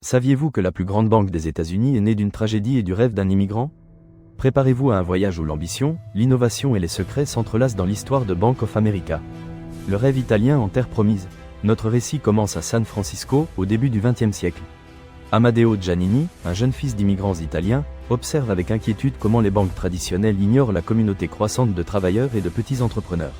Saviez-vous que la plus grande banque des États-Unis est née d'une tragédie et du rêve d'un immigrant? Préparez-vous à un voyage où l'ambition, l'innovation et les secrets s'entrelacent dans l'histoire de Bank of America. Le rêve italien en terre promise. Notre récit commence à San Francisco, au début du XXe siècle. Amadeo Giannini, un jeune fils d'immigrants italiens, observe avec inquiétude comment les banques traditionnelles ignorent la communauté croissante de travailleurs et de petits entrepreneurs.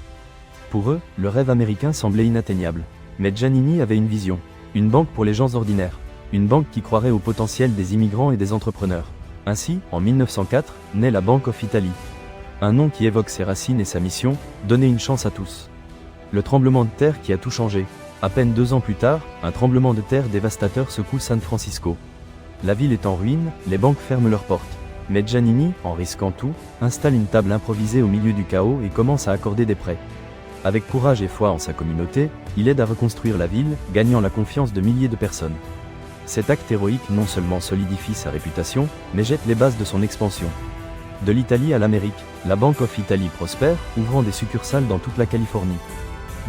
Pour eux, le rêve américain semblait inatteignable. Mais Giannini avait une vision. Une banque pour les gens ordinaires. Une banque qui croirait au potentiel des immigrants et des entrepreneurs. Ainsi, en 1904, naît la Bank of Italy. Un nom qui évoque ses racines et sa mission, donner une chance à tous. Le tremblement de terre qui a tout changé. À peine 2 ans plus tard, un tremblement de terre dévastateur secoue San Francisco. La ville est en ruine, les banques ferment leurs portes. Mais Giannini, en risquant tout, installe une table improvisée au milieu du chaos et commence à accorder des prêts. Avec courage et foi en sa communauté, il aide à reconstruire la ville, gagnant la confiance de milliers de personnes. Cet acte héroïque non seulement solidifie sa réputation, mais jette les bases de son expansion. De l'Italie à l'Amérique, la Bank of Italy prospère, ouvrant des succursales dans toute la Californie.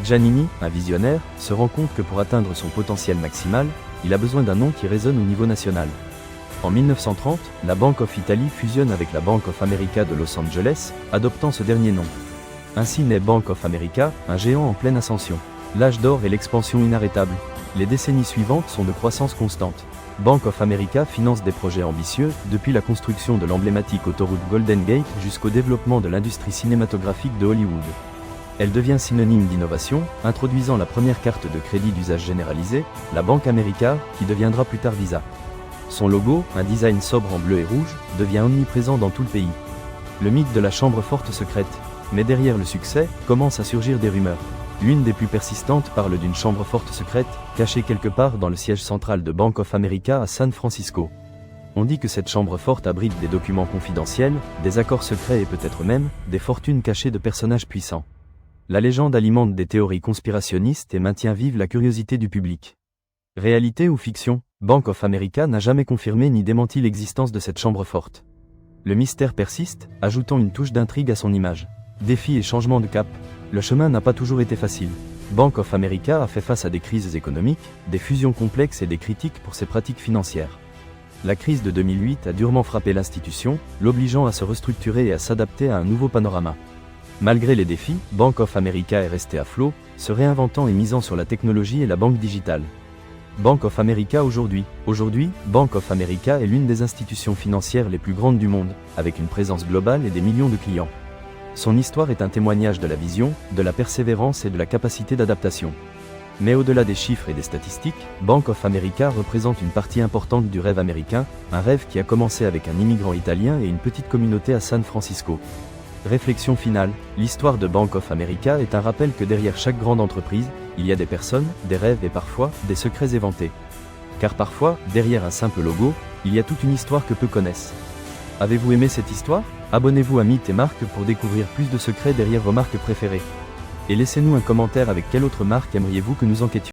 Giannini, un visionnaire, se rend compte que pour atteindre son potentiel maximal, il a besoin d'un nom qui résonne au niveau national. En 1930, la Bank of Italy fusionne avec la Bank of America de Los Angeles, adoptant ce dernier nom. Ainsi naît Bank of America, un géant en pleine ascension. L'âge d'or et l'expansion inarrêtable. Les décennies suivantes sont de croissance constante. Bank of America finance des projets ambitieux, depuis la construction de l'emblématique autoroute Golden Gate jusqu'au développement de l'industrie cinématographique de Hollywood. Elle devient synonyme d'innovation, introduisant la première carte de crédit d'usage généralisé, la Bank America, qui deviendra plus tard Visa. Son logo, un design sobre en bleu et rouge, devient omniprésent dans tout le pays. Le mythe de la chambre forte secrète. Mais derrière le succès, commencent à surgir des rumeurs. L'une des plus persistantes parle d'une chambre forte secrète, cachée quelque part dans le siège central de Bank of America à San Francisco. On dit que cette chambre forte abrite des documents confidentiels, des accords secrets et peut-être même, des fortunes cachées de personnages puissants. La légende alimente des théories conspirationnistes et maintient vive la curiosité du public. Réalité ou fiction, Bank of America n'a jamais confirmé ni démenti l'existence de cette chambre forte. Le mystère persiste, ajoutant une touche d'intrigue à son image. Défis et changements de cap. Le chemin n'a pas toujours été facile. Bank of America a fait face à des crises économiques, des fusions complexes et des critiques pour ses pratiques financières. La crise de 2008 a durement frappé l'institution, l'obligeant à se restructurer et à s'adapter à un nouveau panorama. Malgré les défis, Bank of America est resté à flot, se réinventant et misant sur la technologie et la banque digitale. Bank of America aujourd'hui. Aujourd'hui, Bank of America est l'une des institutions financières les plus grandes du monde, avec une présence globale et des millions de clients. Son histoire est un témoignage de la vision, de la persévérance et de la capacité d'adaptation. Mais au-delà des chiffres et des statistiques, Bank of America représente une partie importante du rêve américain, un rêve qui a commencé avec un immigrant italien et une petite communauté à San Francisco. Réflexion finale, l'histoire de Bank of America est un rappel que derrière chaque grande entreprise, il y a des personnes, des rêves et parfois, des secrets éventés. Car parfois, derrière un simple logo, il y a toute une histoire que peu connaissent. Avez-vous aimé cette histoire? Abonnez-vous à Mythes et Marques pour découvrir plus de secrets derrière vos marques préférées. Et laissez-nous un commentaire avec quelle autre marque aimeriez-vous que nous enquêtions.